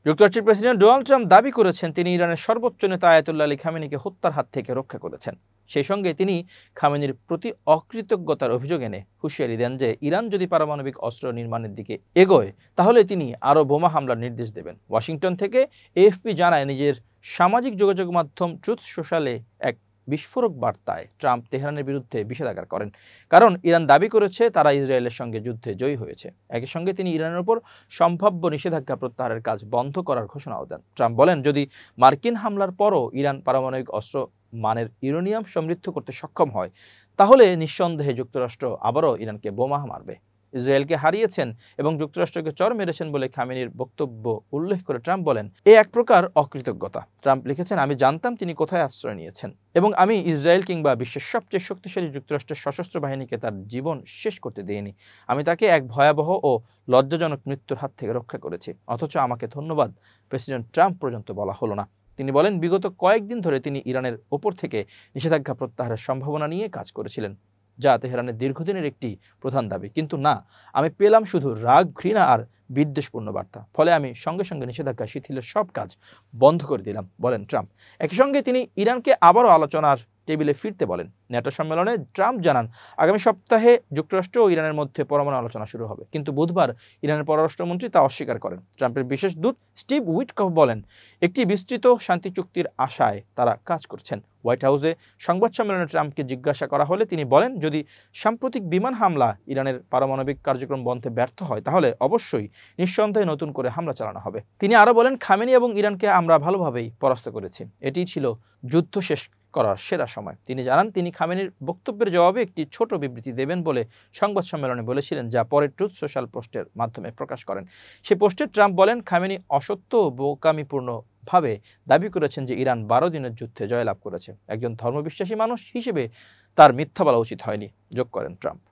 যুক্তরাষ্ট্রের president Donald Trump দাবি করেছেন তিনি ইরানের সর্বোচ্চ নেতা আয়াতুল্লাহ আলী খামেনিকে হত্যার হাত থেকে রক্ষা করেছেন। সেই সঙ্গে তিনি খামেনির প্রতি অকৃতজ্ঞতার অভিযোগ এনে হুঁশিয়ারি দেন যে ইরান যদি পারমাণবিক অস্ত্র নির্মাণের দিকে এগোয় তাহলে তিনি আরও বোমা হামলার নির্দেশ দেবেন। ওয়াশিংটন থেকে এএফপি জানায়, নিজের সামাজিক যোগাযোগ মাধ্যম ট্রুথ সোশ্যালে এক বিস্ফোরক বার্তায় ট্রাম্প তেহরানের বিরুদ্ধে বিষেধাজ্ঞা করেন, কারণ ইরান দাবি করেছে তারা ইসরায়েলের সঙ্গে যুদ্ধে জয়ী হয়েছে। একই সঙ্গে তিনি ইরানের উপর সম্ভাব্য নিষেধাজ্ঞা প্রত্যাহারের কাজ বন্ধ করার ঘোষণাও দেন। ট্রাম্প বলেন, যদি মার্কিন হামলার পরও ইরান পারমাণবিক অস্ত্র মানের ইউরেনিয়াম সমৃদ্ধ করতে সক্ষম হয় তাহলে নিঃসন্দেহে যুক্তরাষ্ট্র আবারও ইরানকে বোমা মারবে। ইসরায়েলকে হারিয়েছেন এবং যুক্তরাষ্ট্রকে চড় মেরেছেন বলে খামেনির বক্তব্য উল্লেখ করে ট্রাম্প বলেন, এ এক প্রকার অকৃতজ্ঞতা। ট্রাম্প লিখেছেন, আমি জানতাম তিনি কোথায় আশ্রয় নিয়েছেন এবং আমি ইসরায়েল কিংবা বিশ্বের সবচেয়ে শক্তিশালী যুক্তরাষ্ট্রের সশস্ত্র বাহিনীকে তার জীবন শেষ করতে দিইনি। আমি তাকে এক ভয়াবহ ও লজ্জাজনক মৃত্যুর হাত থেকে রক্ষা করেছি, অথচ আমাকে ধন্যবাদ প্রেসিডেন্ট ট্রাম্প পর্যন্ত বলা হলো না। তিনি বলেন, বিগত কয়েকদিন ধরে তিনি ইরানের ওপর থেকে নিষেধাজ্ঞা প্রত্যাহারের সম্ভাবনা নিয়ে কাজ করেছিলেন, যা তেহরানের দীর্ঘদিনের একটি প্রধান দাবি। কিন্তু না, আমি পেলাম শুধু রাগ, ঘৃণা আর বিদ্বেষপূর্ণ বার্তা। ফলে আমি সঙ্গে সঙ্গে নিষেধাজ্ঞা শিথিলের সব কাজ বন্ধ করে দিলাম, বলেন ট্রাম্প। একই সঙ্গে তিনি ইরানকে আবারও আলোচনার টেবিলে ফিরতে বলেন। ন্যাটো সম্মেলনে ট্রাম্প জানান, আগামী সপ্তাহে যুক্তরাষ্ট্র ও ইরানের মধ্যে পরমাণু আলোচনা শুরু হবে, কিন্তু বুধবার ইরানের পররাষ্ট্রমন্ত্রী তা অস্বীকার করেন। ট্রাম্পের বিশেষ দূত স্টিভ উইটকফ বলেন, একটি বিস্তৃত শান্তি চুক্তির আশায় তারা কাজ করছেন। হোয়াইট হাউসে সংবাদ সম্মেলনে ট্রাম্পকে জিজ্ঞাসা করা হলে তিনি বলেন, যদি সাম্প্রতিক বিমান হামলা ইরানের পারমাণবিক কার্যক্রম বন্ধে ব্যর্থ হয় তাহলে অবশ্যই নিঃসন্দেহে নতুন করে হামলা চালানো হবে। তিনি আরও বলেন, খামেনি এবং ইরানকে আমরা ভালোভাবেই পরাস্ত করেছি, এটিই ছিল যুদ্ধ শেষ করার সেরা সময়। তিনি জানান, তিনি খামেনির বক্তব্যের জবাবে একটি ছোট বিবৃতি দেবেন বলে সংবাদ সম্মেলনে বলেছিলেন, যা পরে ট্রুথ সোশ্যাল পোস্টের মাধ্যমে প্রকাশ করেন। সে পোস্টে ট্রাম্প বলেন, খামেনি অসত্য ও বোকামিপূর্ণভাবে দাবি করেছেন যে ইরান 12 দিনের যুদ্ধে জয়লাভ করেছে। একজন ধর্মবিশ্বাসী মানুষ হিসেবে তার মিথ্যা বলা উচিত হয়নি, যোগ করেন ট্রাম্প।